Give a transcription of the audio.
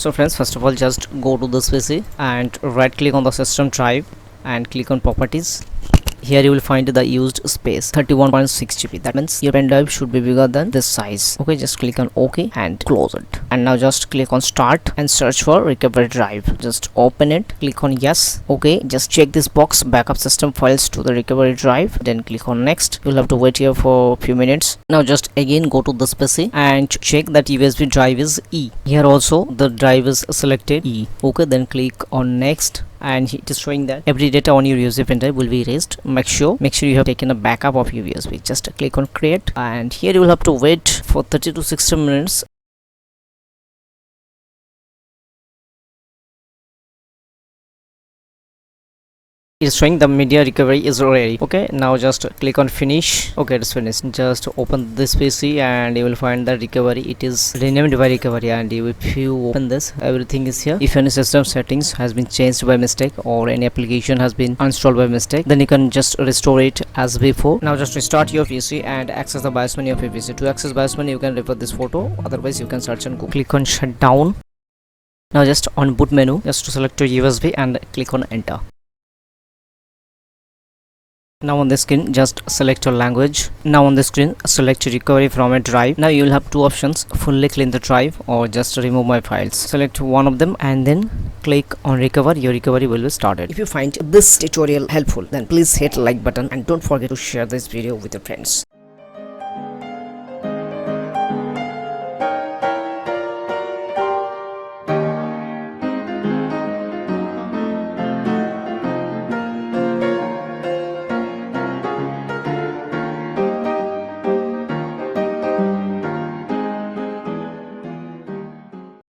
So friends, first of all, just go to this PC and right click on the system drive and click on properties. Here you will find the used space 31.6 GB. That means your pen drive should be bigger than this size. Okay, just click on OK and close it. And now just click on start and search for recovery drive. Just open it, click on yes. Okay, just check this box, backup system files to the recovery drive, then click on next. You'll have to wait here for a few minutes. Now just again go to this PC and check that USB drive is E. Here also the drive is selected E. Okay, then click on next, and it is showing that every data on your USB pen drive will be erased. Make sure you have taken a backup of your USB. Just click on create, and here you will have to wait for 30 to 60 minutes. It is showing the media recovery is ready. Okay, now just click on finish. Okay, it's finished. Just open this PC and you will find the recovery. It is renamed by recovery, and if you open this, everything is here. If any system settings has been changed by mistake or any application has been installed by mistake, then you can just restore it as before. Now just restart your PC and access the BIOS menu of your PC. To access BIOS menu, you can refer this photo, otherwise you can search and go. Click on shutdown. Now just on boot menu, just to select your USB and click on enter. Now on the screen, just select your language. Now on the screen, select recovery from a drive. Now you will have two options: fully clean the drive or just remove my files. Select one of them and then click on recover. Your recovery will be started. If you find this tutorial helpful, then please hit like button and don't forget to share this video with your friends.